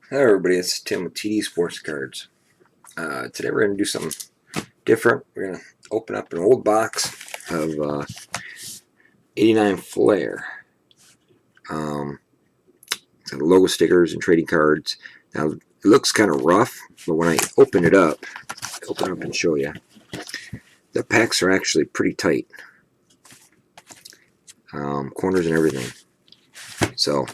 Hello everybody, it's Tim with TD Sports Cards. Today we're going to do something different. We're going to open up an old box of 89 Flair. It's got logo stickers and trading cards. Now it looks kind of rough, but when I open it up and show you, the packs are actually pretty tight. Corners and everything. So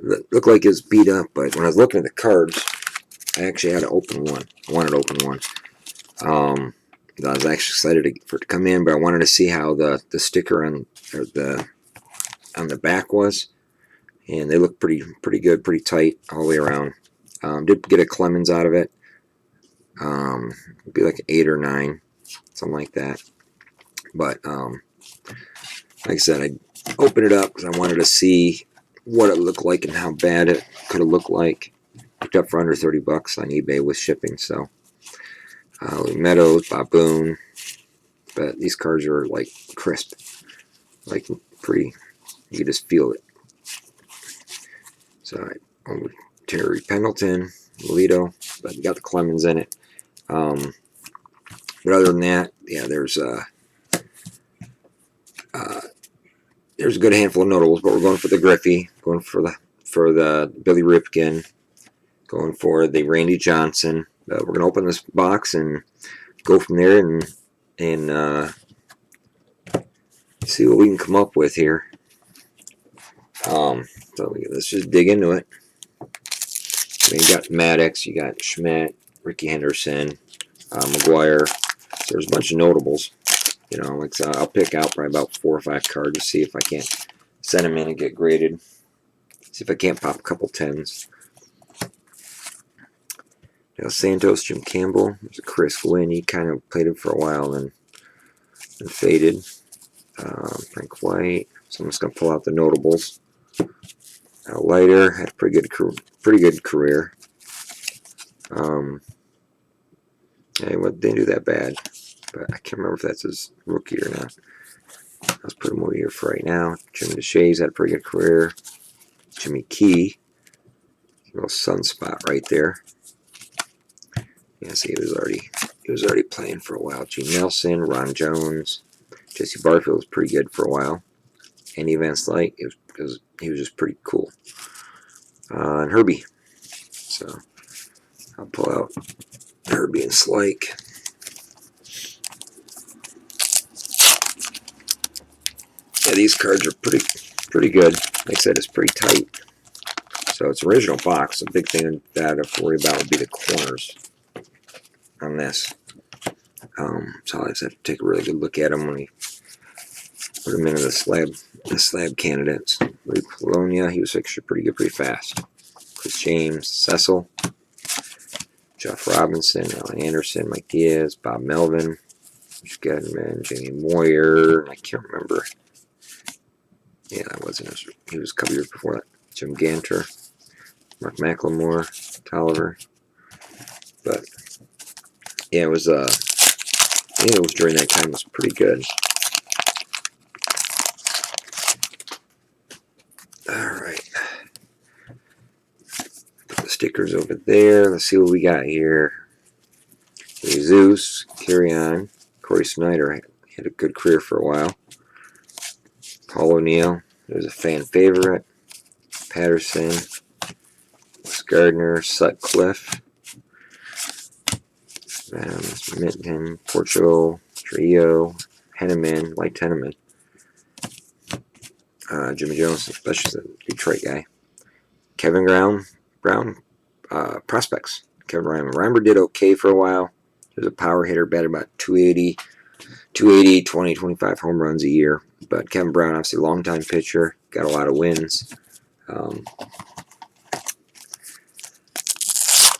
it looked like it's beat up, but when I was looking at the cards, I actually had to open one. I wanted to open one. I was actually excited for it to come in, but I wanted to see how the sticker on the back was, and they look pretty good, pretty tight all the way around. Did get a Clemens out of it. It'd be like an 8 or 9, something like that. But like I said, I opened it up because I wanted to see what it looked like and how bad it could have looked like. Picked up for under $30 on eBay with shipping. So Meadows, Baboon, but these cards are like crisp, like pretty. You can just feel it. So Terry Pendleton, Melito, but you got the Clemens in it. But other than that, yeah, there's a good handful of notables. But we're going for the Griffey, going for the Billy Rpken, going for the Randy Johnson. We're going to open this box and go from there and see what we can come up with here. So let's just dig into it. You got Maddox, you got Schmidt, Ricky Henderson, McGuire. So there's a bunch of notables. You know, like I'll pick out probably about 4 or 5 cards to see if I can't send them in and get graded. See if I can't pop a couple 10s. Now Santos, Jim Campbell. There's a Chris Gwynn. He kind of played it for a while and faded. Frank White. So I'm just gonna pull out the notables. Leiter had a pretty good career. They didn't do that bad, but I can't remember if that's his rookie or not. Let's put him over here for right now. Jim DeShays had a pretty good career. Jimmy Key, a little sunspot right there. Yeah, see, he was already playing for a while. Gene Nelson, Ron Jones, Jesse Barfield was pretty good for a while. Andy Van Slyke, he was just pretty cool. And Herbie. So I'll pull out Herbie and Slyke. Yeah, these cards are pretty good. Like I said, it's pretty tight. So it's original box. The big thing that I have to worry about would be the corners on this. So I just have to take a really good look at them when we put them into the slab candidates. Lee Polonia, he was actually pretty good, pretty fast. Chris James, Cecil, Jeff Robinson, Alan Anderson, Mike Diaz, Bob Melvin, Rich Gedman, Jamie Moyer, I can't remember. Yeah, that wasn't his. He was a couple years before that. Jim Ganter, Mark McLemore, Tolliver. But yeah, it was. I think it was during that time. It was pretty good. All right. Put the stickers over there. Let's see what we got here. Jesus, Carry On, Corey Snyder had a good career for a while. Paul O'Neill, there's a fan favorite. Patterson, Wes Gardner, Sutcliffe, Minton, Portugal, Trio, Henneman, White Henneman, Jimmy Jones, especially the Detroit guy. Kevin Brown, prospects. Kevin Reimer did okay for a while. He was a power hitter, batted about 280, 20, 25 home runs a year. But Kevin Brown, obviously a longtime pitcher, got a lot of wins.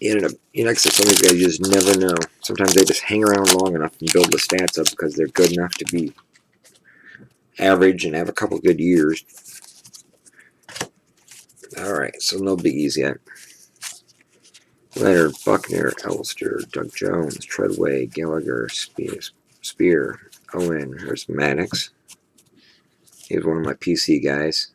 He ended up, like I said, some of these guys you just never know. Sometimes they just hang around long enough and build the stats up because they're good enough to be average and have a couple good years. All right, so no biggies yet. Leonard, Buckner, Elster, Doug Jones, Treadway, Gallagher, Spear, Owen. There's Maddox. He was one of my PC guys.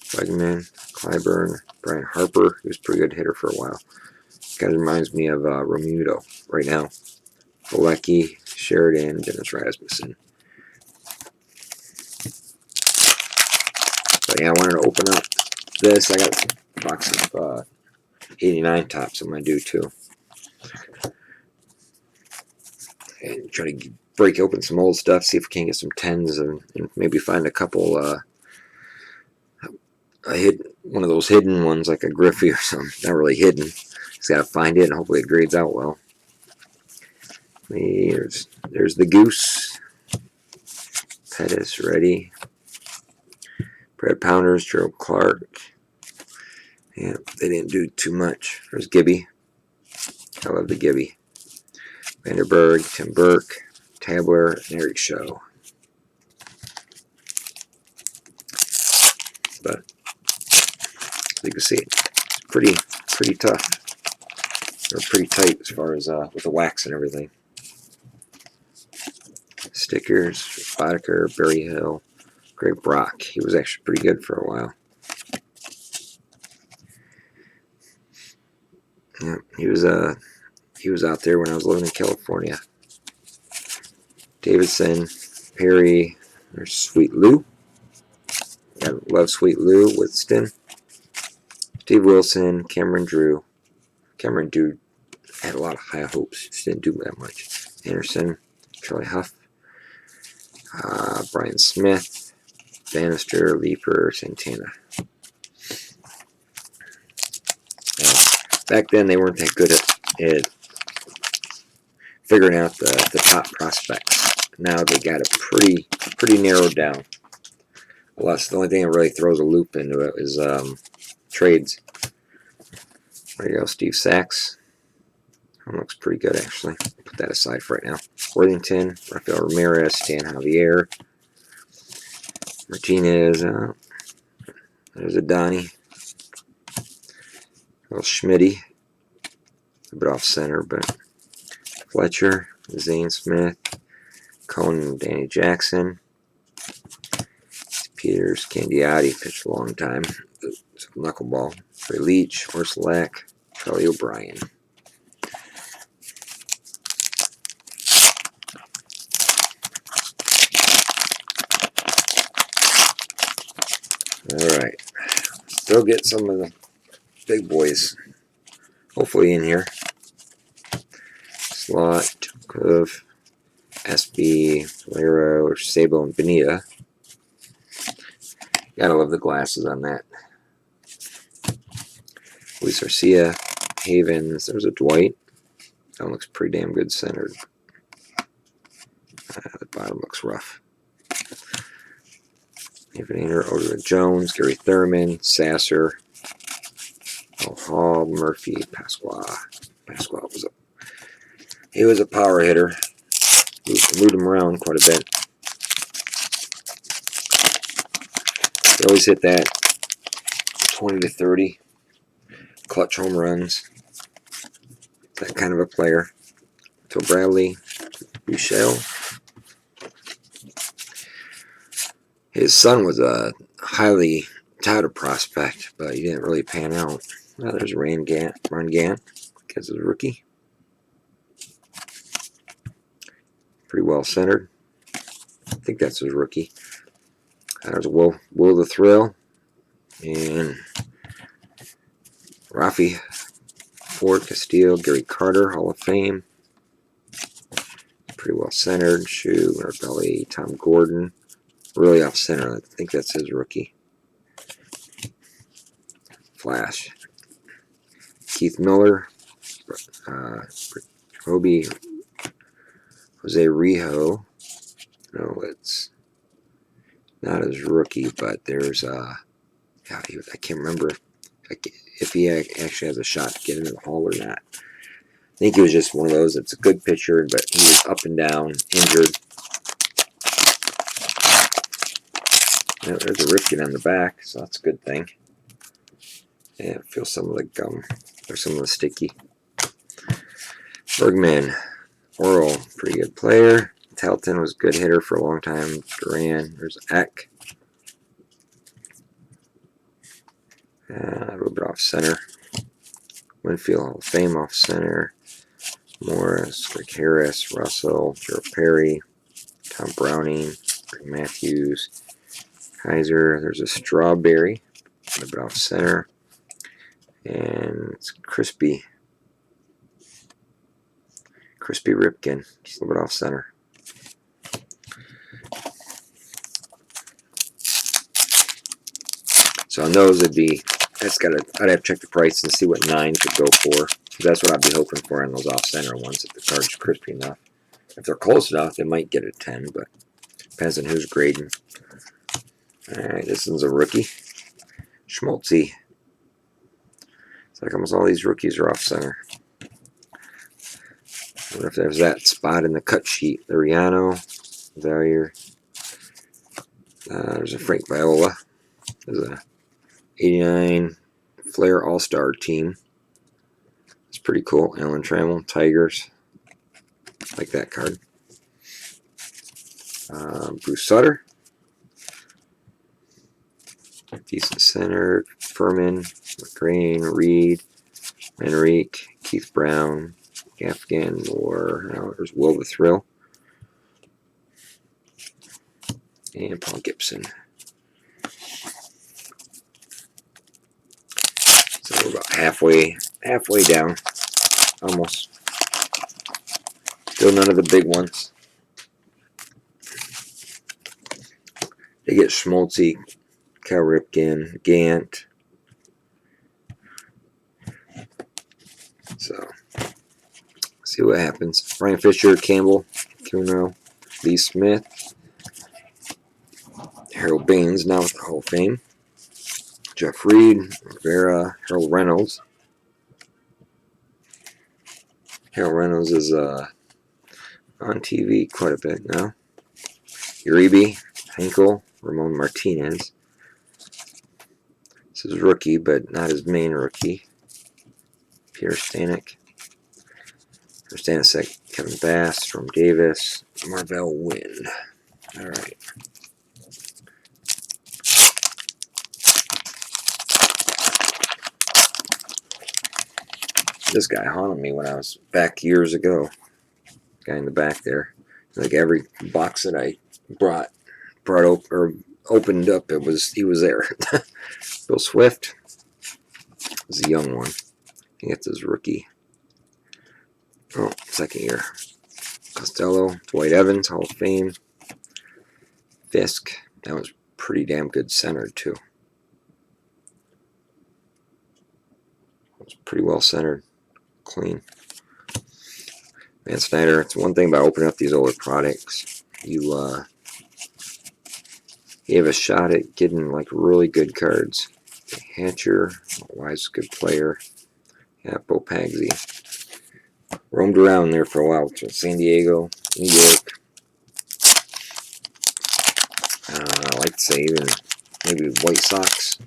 Bregman, Clyburn, Brian Harper, he was a pretty good hitter for a while. Kind of reminds me of Romuto right now. Bolecki, Sheridan, Dennis Rasmussen. But yeah, I wanted to open up this. I got a box of 89 tops I'm going to do too. And try to break open some old stuff, see if we can get some 10s and maybe find a couple. I hid one of those hidden ones like a Griffey or something. Not really hidden. Just got to find it and hopefully it grades out well. There's the Goose. Pettis, ready. Brad Pounders, Gerald Clark. Yeah, they didn't do too much. There's Gibby. I love the Gibby. Vanderberg, Tim Burke, Tabler, and Eric Show. But as you can see, it's pretty tough. They're pretty tight as far as with the wax and everything. Stickers, Boddicker, Barry Hill, Greg Brock. He was actually pretty good for a while. Yeah, he was out there when I was living in California. Davidson, Perry, there's Sweet Lou. Gotta love Sweet Lou. Withston, Steve Wilson, Cameron Drew. Cameron Drew had a lot of high hopes. Just didn't do that much. Anderson, Charlie Huff, Brian Smith, Bannister, Leaper, Santana. Back then, they weren't that good at figuring out the top prospects. Now they got it pretty narrowed down. Plus, the only thing that really throws a loop into it is trades. There you go, Steve Sachs. That looks pretty good, actually. Put that aside for right now. Worthington, Rafael Ramirez, Stan Javier, Martinez. There's a Donnie. Little Schmitty. A bit off center, but Fletcher, Zane Smith, Cohen, Danny Jackson, Peters, Candiotti pitched a long time. Knuckleball. Ray Leach, Orslack, Charlie O'Brien. Alright. Still get some of the big boys hopefully in here. Slot, Cliff, SB, Valero, Sabo, and Bonita. Gotta love the glasses on that. Luis Garcia, Havens. There's a Dwight. That one looks pretty damn good centered. The bottom looks rough. Evander, Odor Jones, Gary Thurman, Sasser, Hall, Murphy, Pasqua. Pasqua was a power hitter. Moved him around quite a bit. He always hit that 20 to 30 clutch home runs. That kind of a player. So Bradley, Michelle. His son was a highly touted prospect, but he didn't really pan out. Well, there's Ron Gant, because he's a rookie. Pretty well centered. I think that's his rookie. There's Will the Thrill and Rafi Ford Castillo, Gary Carter, Hall of Fame. Pretty well centered. Shoe, Belly, Tom Gordon. Really off center. I think that's his rookie. Flash. Keith Miller. Hobie. Jose Rijo. No, it's not his rookie, but there's God, I can't remember if he actually has a shot to get into the Hall or not. I think he was just one of those that's a good pitcher, but he was up and down, injured. Yeah, there's a Rpken on the back, so that's a good thing. Yeah, feel some of the gum or some of the sticky. Bergman, Oral, pretty good player. Telton was a good hitter for a long time. Duran, there's Eck. A little bit off center. Winfield Hall of Fame off center. Morris, Rick Harris, Russell, Joe Perry, Tom Browning, Rick Matthews, Kaiser. There's a Strawberry, a little bit off center. And it's Crispy Rpken, just a little bit off center. So on those, I'd have to check the price and see what 9 could go for. That's what I'd be hoping for on those off-center ones, if the card's crispy enough. If they're close enough, they might get a 10, but depends on who's grading. Alright, this one's a rookie. Schmaltzy. It's like almost all these rookies are off-center. I wonder if there's that spot in the cut sheet. Liriano, Valier. There's a Frank Viola. There's a 89 Flair All-Star team. It's pretty cool. Alan Trammell, Tigers. Like that card. Bruce Sutter. Decent center. Furman, McGrain, Reed, Enrique, Keith Brown, Rpken, or there's Will the Thrill. And Paul Gibson. So we're about halfway down, almost. Still none of the big ones. They get Schmaltzy, Cal Ripken, Gant. So, see what happens. Ryan Fisher, Campbell, Kuno, Lee Smith, Harold Baines, now with the Hall of Fame. Jeff Reed, Rivera, Harold Reynolds. Harold Reynolds is on TV quite a bit now. Uribe, Henkel, Ramon Martinez. This is rookie, but not his main rookie. Peter Stanek. Kevin Bass, Storm Davis, Marvell Wynn. All right. This guy haunted me when I was back years ago. Guy in the back there. Like every box that I brought up or opened up, he was there. Bill Swift is a young one. I think it's his rookie. Oh, second year. Costello, Dwight Evans, Hall of Fame. Fisk, that was pretty damn good centered too. It was pretty well centered, clean. Van Snyder, it's one thing about opening up these older products. You have a shot at getting like really good cards. Hatcher, Wise, good player. Yeah, Bo Pagsy. Roamed around there for a while. San Diego, New York. I like to say even maybe White Sox.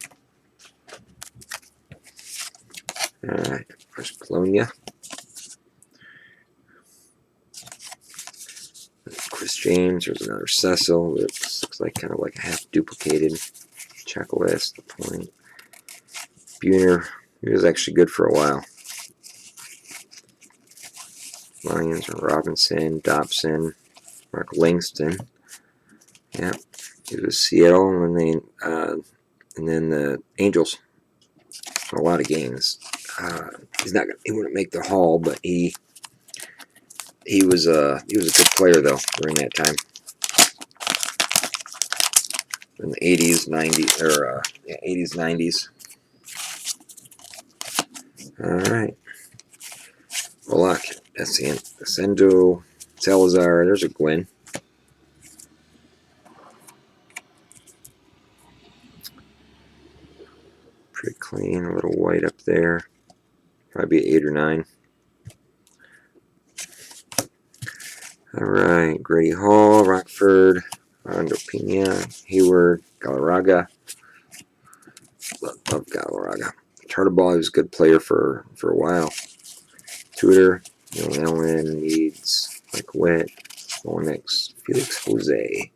Alright, first Colonia. Chris James, there's another Cecil. It looks like kind of like a half duplicated. Checklist, the point. Buhner, he was actually good for a while. Lions, Robinson, Dobson, Mark Langston. Yeah, he was Seattle, and then the Angels. A lot of games. He wouldn't make the Hall, but he was a good player though during that time. In the 80s, 90s, or 80s, 90s. All right. Bullock, Ascendo, Salazar. There's a Gwynn. Pretty clean. A little white up there. Probably 8 or 9. All right. Grady Hall, Rockford, Rondo Pena, Hayward, Galarraga. Love Galarraga. Tartabaugh, he was a good player for a while. Tudor, Allen, Needs, Mike Witt, Onyx, Felix Jose.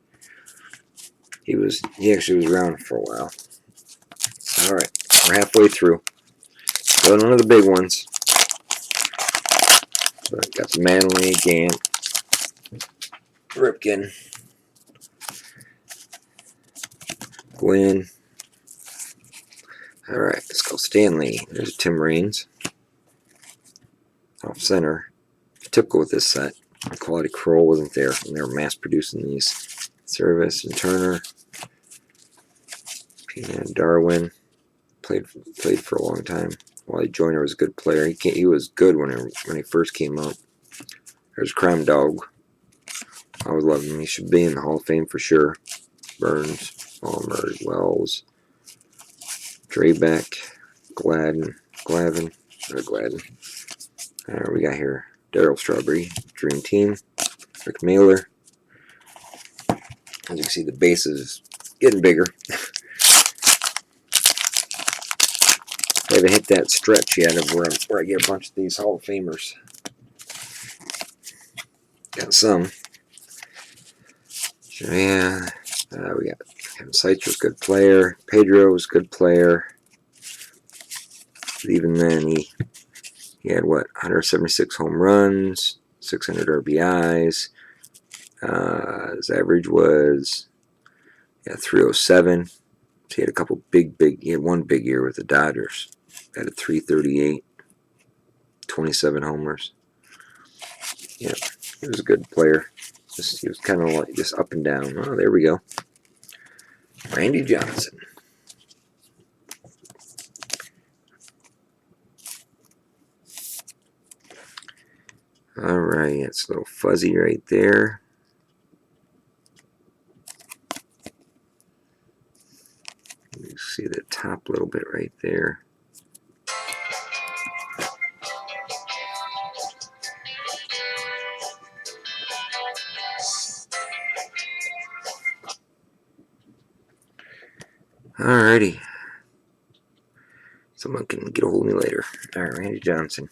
He actually was around for a while. All right. We're halfway through. Still none of the big ones. But got the Madeline, Gant, Rpken, Gwynn. Alright, let's go Stanley. There's Tim Raines. Off center. Typical with this set. Quality Kroll wasn't there when they were mass producing these. Service and Turner. And Darwin. Played for a long time. Wally Joyner was a good player. He was good when he first came up. There's Crime Dog. I always loved him. He should be in the Hall of Fame for sure. Burns, Palmer, Wells, Draybeck, Glavin. Alright, we got here Daryl Strawberry, Dream Team, Rick Mailer. As you can see, the base is getting bigger. I haven't hit that stretch yet of where I get a bunch of these Hall of Famers. Got some. So yeah, we got Kevin Seitzer, good player. Pedro was a good player. But even then, he had what, 176 home runs, 600 RBIs. His average was 307. So he had a couple he had one big year with the Dodgers. Had a 338, 27 homers. Yeah, he was a good player. He was kind of like just up and down. Oh, there we go. Randy Johnson. All right, it's a little fuzzy right there. You see the top little bit right there. Alrighty. Someone can get a hold of me later. Alright, Randy Johnson.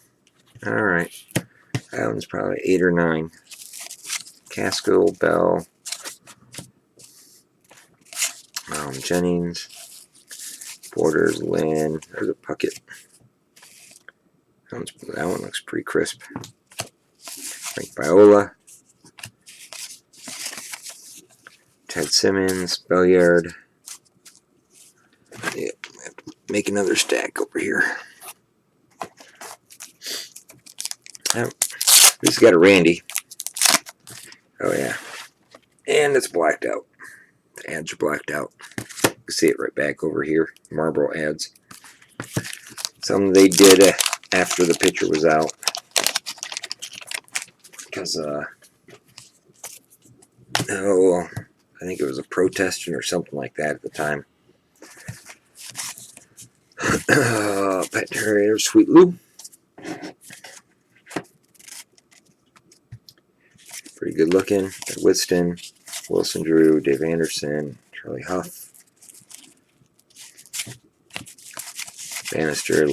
Alright. That one's probably 8 or 9. Casco, Bell. Jennings. Borders, Lynn. There's a Puckett. That one looks pretty crisp. Frank Viola. Ted Simmons. Belliard. Yeah, make another stack over here. Oh, at least got a Randy. Oh yeah. And it's blacked out. The ads are blacked out. You can see it right back over here. Marlboro ads. Some they did after the picture was out. Because, I think it was a protesting or something like that at the time. Pet Terrier, Sweet Lou. Pretty good looking. Ed Whitston, Wilson Drew, Dave Anderson, Charlie Huff, Bannister,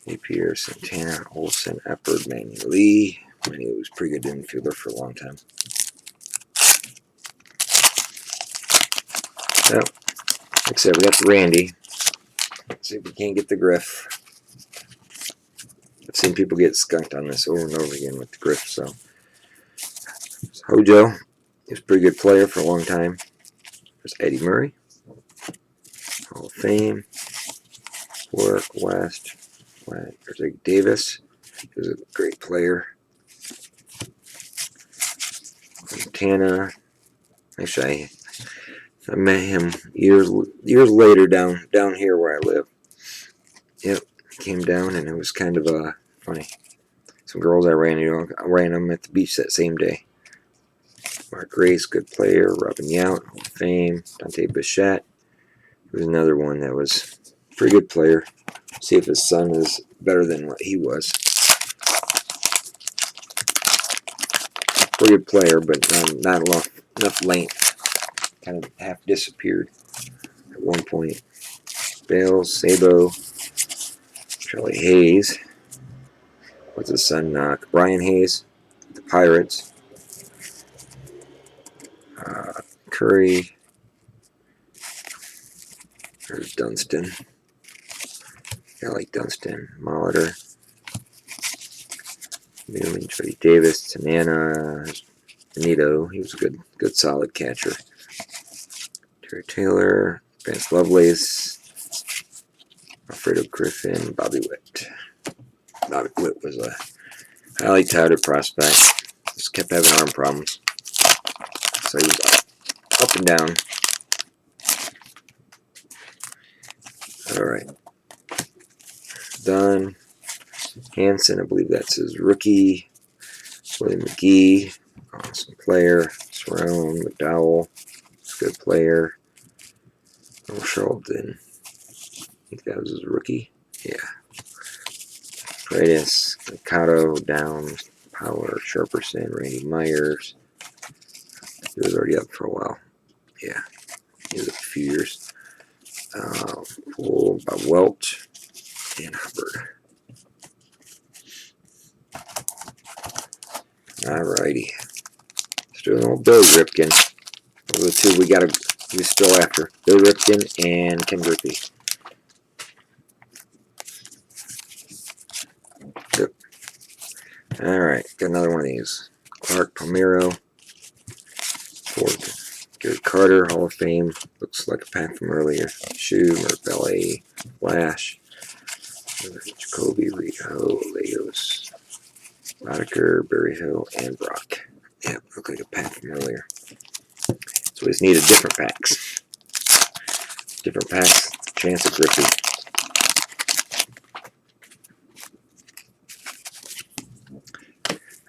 Leapier, Santana, Olson, Eppard, Manny Lee. Manny was a pretty good infielder for a long time. Well, like I said, we got the Randy. Let's see if we can't get the Griff. I've seen people get skunked on this over and over again with the Griff, so. Hojo, he was a pretty good player for a long time. There's Eddie Murray, Hall of Fame. Work, West. There's Ig Davis. He was a great player. Montana. Actually, I met him years later down here where I live. Yep, he came down and it was kind of funny. Some girls I ran them at the beach that same day. Mark Grace, good player. Robin Yount, Hall of Fame. Dante Bichette. He was another one that was a pretty good player. See if his son is better than what he was. Pretty good player, but not enough length. Kind of half disappeared at one point. Bales, Sabo, Charlie Hayes. What's his son? Brian Hayes, the Pirates. Curry. There's Dunston. I like Dunstan, Molitor, Newman, Jody Davis, Tanana, Benito. He was a good solid catcher. Terry Taylor, Vance Lovelace, Alfredo Griffin, Bobby Witt. Bobby Witt was a highly touted prospect. Just kept having arm problems. So he was up and down. Alright. Done. Hansen, I believe that's his rookie. William McGee, awesome player. Swarone, McDowell, good player. Sheldon, I think that was his rookie. Yeah. Freitas, Mercado, Downs, Power, Sharperson, Randy Myers. He was already up for a while. Yeah. He was up a few years. Pulled by Welch and Hubbard. Alrighty. Let's do an old Billy Rpken. Those are the two we still after. Billy Rpken and Ken Griffey. Yep. Alright, got another one of these. Clark Palmero. Ford. Gary Carter, Hall of Fame. Looks like a pack from earlier. Schumer, Ballet, Flash. Jacoby, Riho, Lagos, Roddicker, Berryhill, and Brock. Yep, look like a pack from earlier. So we just needed different packs. Different packs, chance of Griffey.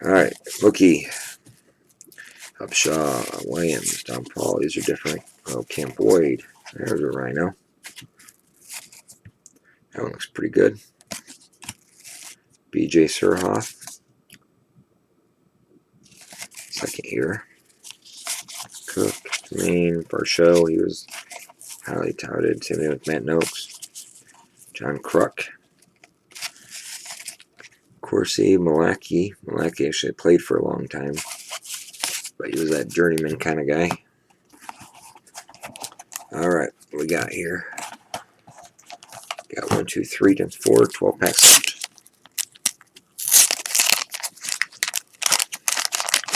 Alright, Mookie, Upshaw, Williams, Don Paul, these are different. Oh, Cam Boyd, there's a Rhino. That one looks pretty good. BJ Surhoff, second year. Cook, Maine, Varsho, he was highly touted. Same thing with Matt Noakes. John Kruk. Corsi, Malaki. Malaki actually played for a long time, but he was that journeyman kind of guy. Alright, what we got here? Got 1, 2, 3 times 4, 12 packs left.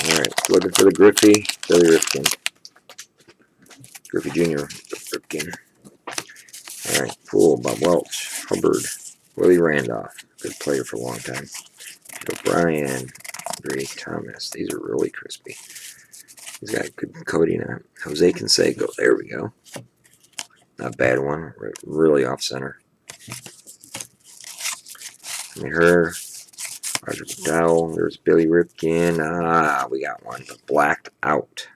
Alright, looking for the Griffey, Billy Rpken. Griffey Jr., Rpken. Alright, Poole, Bob Welch, Hubbard, Willie Randolph, good player for a long time. O'Brien, Gray Thomas. These are really crispy. He's got good coating on it. Jose Canseco, there we go. Not a bad one, really off center. Her, Roger McDowell, there's Billy Rpken. We got one, but blacked out.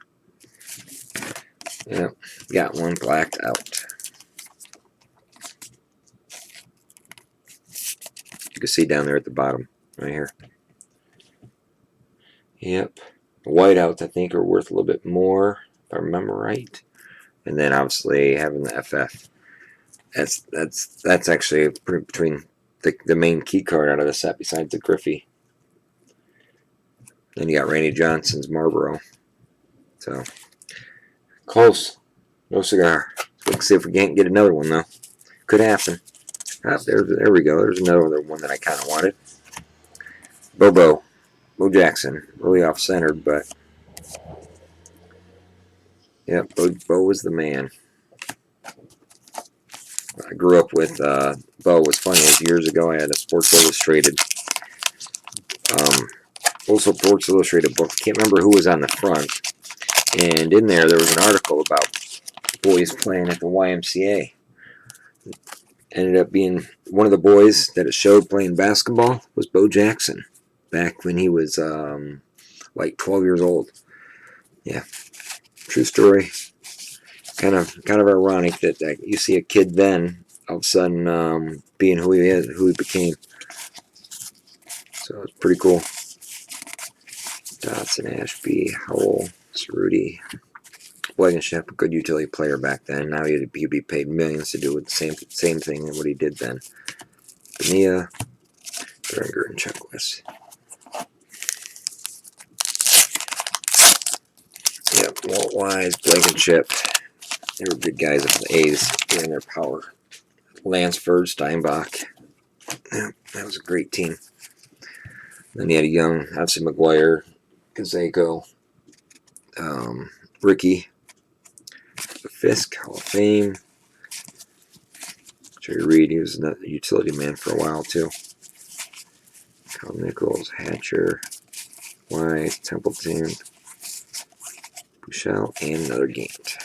Yep, got one blacked out. You can see down there at the bottom, right here. Yep. The whiteouts, I think, are worth a little bit more, if I remember right. And then, obviously, having the FF. That's actually between the main key card out of the set, besides the Griffey. Then you got Randy Johnson's Marlboro. So, close. No cigar. Let's see if we can't get another one, though. Could happen. There we go. There's another one that I kind of wanted. Bo Jackson. Really off-centered, but... Yep, Bo was the man. I grew up with Bo. Was funny as years ago I had a Sports Illustrated, also Sports Illustrated book. Can't remember who was on the front, and in there was an article about boys playing at the YMCA. Ended up being one of the boys that it showed playing basketball was Bo Jackson, back when he was like 12 years old. Yeah, true story. Kind of ironic that you see a kid then all of a sudden being who he is, who he became. So it's pretty cool. Dotson, Ashby, Howell, Cerruti, Blankenship, a good utility player back then. Now he'd be paid millions to do the same thing that what he did then. Bonilla, Beringer, and Checklist. Yep, Walt Wise, Blankenship. They were good guys at the A's during their power. Lansford, Steinbach, Yeah, that was a great team. Then you had a young, obviously McGuire, Canseco, Ricky, Fisk, Hall of Fame. Jerry Reed, he was a utility man for a while too. Carl Nichols, Hatcher, White, Templeton, Bouchel, and another Gant.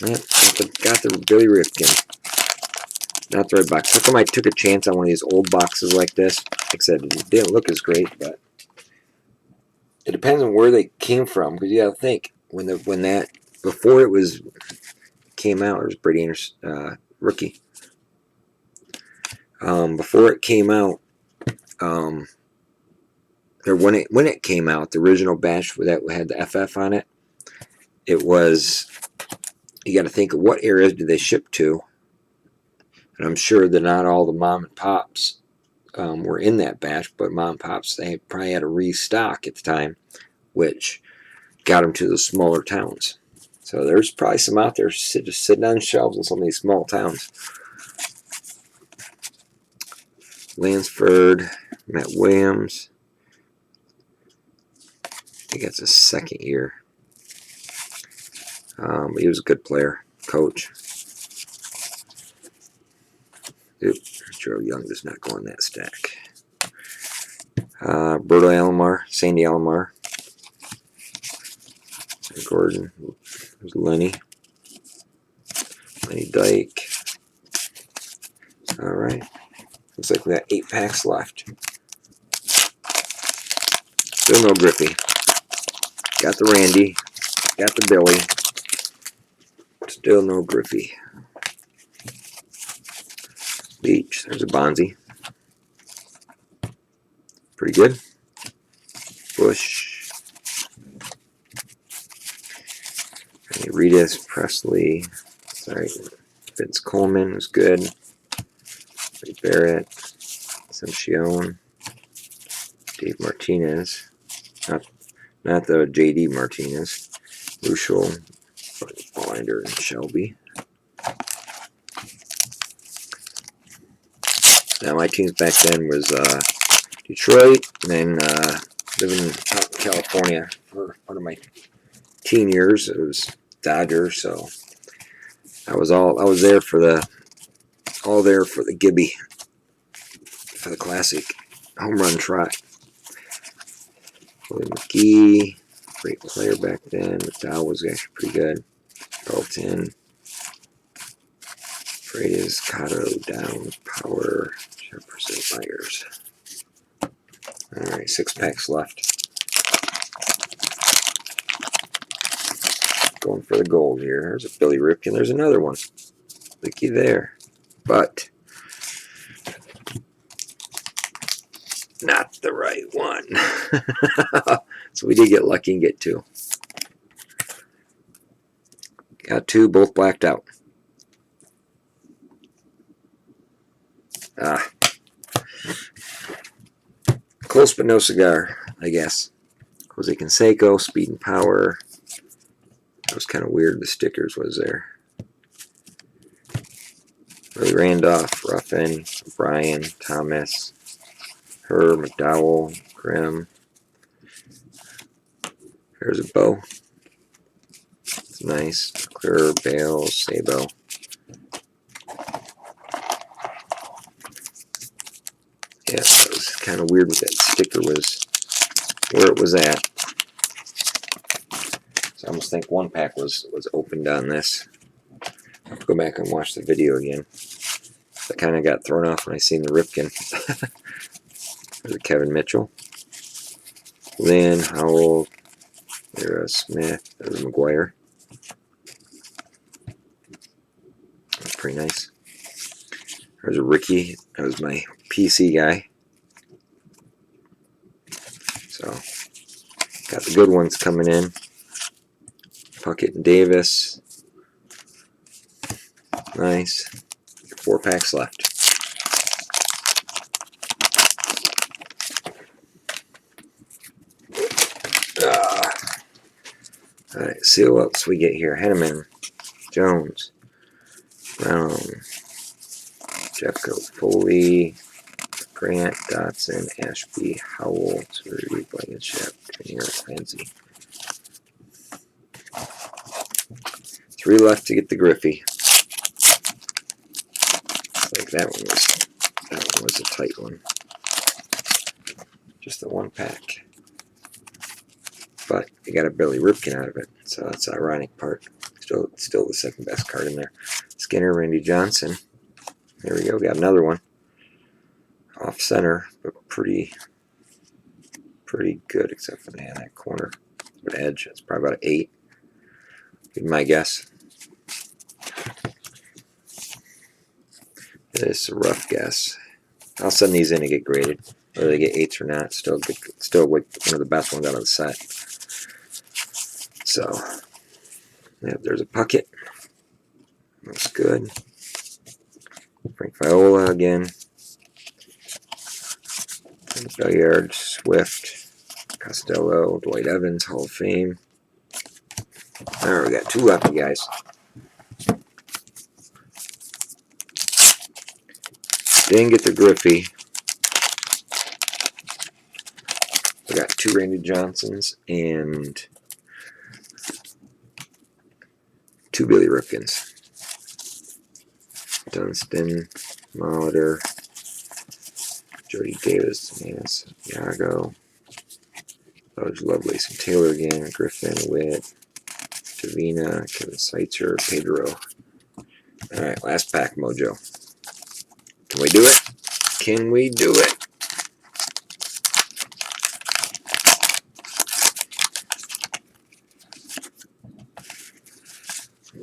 Yep, got the Billy Rpken. Not the right box. How come I took a chance on one of these old boxes like this? Like I said, it didn't look as great, but it depends on where they came from. Because you got to think when that before it was came out, it was Brady Anderson, rookie. Before it came out, or when it came out, the original batch that had the FF on it, it was, you got to think of what areas did they ship to, and I'm sure that not all the mom and pops were in that batch, but mom and pops, they probably had a restock at the time, which got them to the smaller towns. So there's probably some out there just sitting on shelves in some of these small towns. Lansford, Matt Williams. I think that's his second year. But he was a good player, coach. Oop, Joe Young does not go on that stack. Berto Alomar, Sandy Alomar. Gordon. There's Lenny Dyke. All right. Looks like we got 8 packs left. Still no Griffey. Got the Randy. Got the Billy. Still no Griffey. Beach. There's a Bonzi. Pretty good. Bush. Reedus, Presley. Sorry. Vince Coleman was good. Ray Barrett. Ascension. Dave Martinez. Not the J.D. Martinez. Lucial. Blinder and Shelby. Now my teams back then was Detroit, and then living out in California for one of my teen years. It was Dodgers, so I was there for the Gibby, for the classic home run trot. Willie McGee, great player back then. McDowell was actually pretty good. Carlton, Freitas, Cotto, Downs, Power, Jefferson, Myers. All right, 6 packs left. Going for the gold here. There's a Billy Rpken. There's another one. Looky there. But not the right one. So we did get lucky and get 2. Got 2, both blacked out. Close but no cigar, I guess. Jose Canseco, Speed and Power. That was kind of weird, the stickers was there. Willie Randolph, Ruffin, Brian, Thomas, Herb, McDowell, Grimm. Here's a bow. It's nice. Clear, Bales, Sabo. Yeah, that was kind of weird with that sticker was where it was at. So I almost think one pack was opened on this. I'll have to go back and watch the video again. I kind of got thrown off when I seen the Rpken. There's a Kevin Mitchell. Lynn, Howell, there's Smith, there's McGuire. That's pretty nice. There's a Ricky. That was my PC guy. So, got the good ones coming in. Puckett and Davis. Nice. 4 packs left. Alright, see what else we get here. Henneman, Jones, Brown, Jeffco, Foley, Grant, Dotson, Ashby, Howell, Surrey, Blankenship, Trinier, Clancy. 3 left to get the Griffey. Like that one was a tight one. Just the 1 pack. But you got a Billy Rpken out of it, so that's the ironic part. Still the 2nd best card in there. Skinner, Randy Johnson. There we go, got another one. Off center, but pretty good, except for that corner. But edge, it's probably about an 8. Be my guess. It's a rough guess. I'll send these in to get graded, whether they get 8s or not. Still like one of the best ones out of the set. So, yeah, there's a Puckett. Looks good. Frank Viola again. Belliard, Swift, Costello, Dwight Evans, Hall of Fame. Alright, we got 2 left, you guys. Didn't get the Griffey. We got 2 Randy Johnsons and 2 Billy Rpkens. Dunston, Molitor, Jody Davis, Nance, Yago, Lodge Lovelace and Taylor again, Griffin, Witt, Davina, Kevin Seitzer, Pedro. Alright, last pack, Mojo. Can we do it? Can we do it?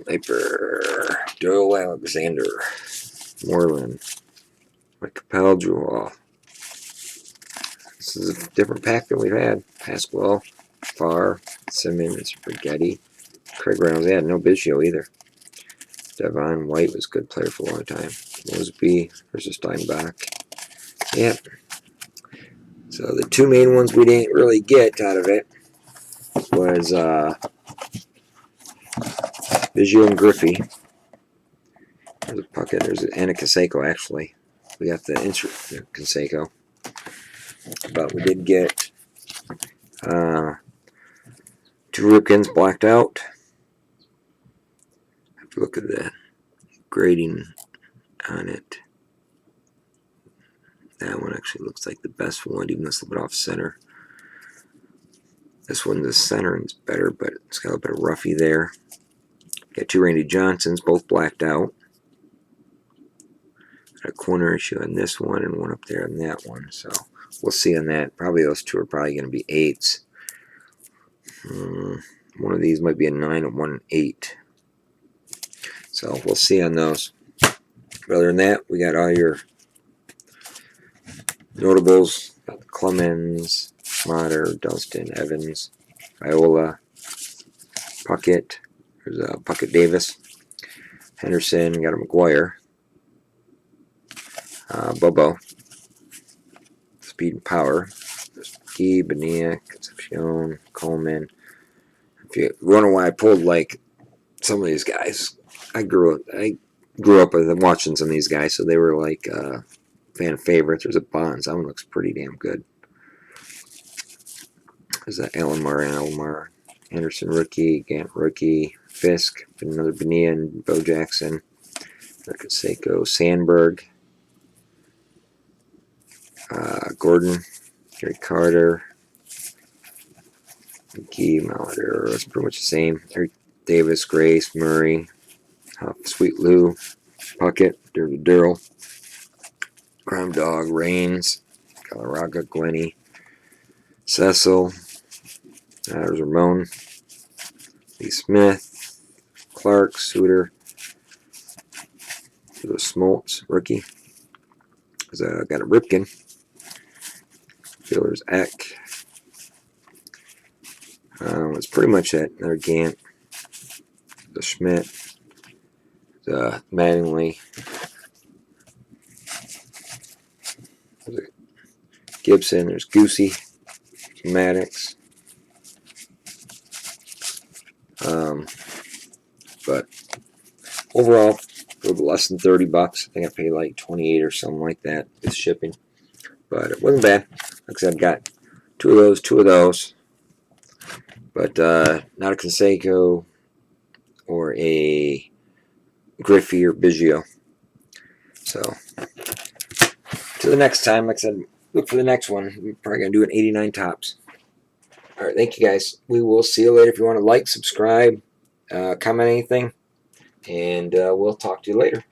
Laper, Doyle Alexander, Moreland, Mike Capel, Jewell. This is a different pack than we've had. Pasquale, Farr, Simmons, Brigetti, Craig Reynolds. They had no Biggio either. Devon White was a good player for a long time. Mosby versus Steinbach. Yep. So the 2 main ones we didn't really get out of it was Biggio and Griffey. There's a Puckett. There's an Canseco, actually. We got the insert Canseco. But we did get 2 Rpkens blacked out. I have to look at the grading on it. That one actually looks like the best one, even though it's a little bit off center. This one's the center and it's better, but it's got a bit of roughy there. Got 2 Randy Johnsons, both blacked out. Got a corner issue on this one and one up there on that one. So we'll see on that. Probably those 2 are probably going to be 8s. One of these might be a 9 and one an 8. So we'll see on those. But other than that, we got all your notables. Got the Clemens, Motter, Dunston, Evans, Viola, Puckett. There's a Puckett Davis. Henderson, got a McGuire. Bobo. Speed and Power. There's P, Benia, Concepcion, Coleman. If you wonder why I pulled like some of these guys, I grew up with them watching some of these guys, so they were like fan favorites. There's a Bonds. That one looks pretty damn good. There's that Alomar, Anderson rookie, Gant rookie, Fisk, another Benia and Bo Jackson, Canseco, Sandberg, Gordon, Gary Carter, Key, Molitor. That's pretty much the same. Eric Davis, Grace, Murray, Sweet Lou, Puckett, Durrell, Crime Dog, Rains, Galarraga, Gwenny, Cecil, there's Ramon, Lee Smith, Clark, Suter, Smoltz, rookie. Got a Rpken. Fielder's Eck. It's pretty much that. Another Gant. The Schmidt. The Mattingly. Gibson. There's Goosey. Maddox. But overall, a little less than 30 bucks. I think I paid like 28 or something like that with shipping. But it wasn't bad. Like I said, got two of those. But not a Conseco or a Griffey or Biggio. So, till the next time, like I said, look for the next one. We're probably going to do an 89 tops. All right, thank you guys. We will see you later. If you want to like, subscribe, comment anything, and we'll talk to you later.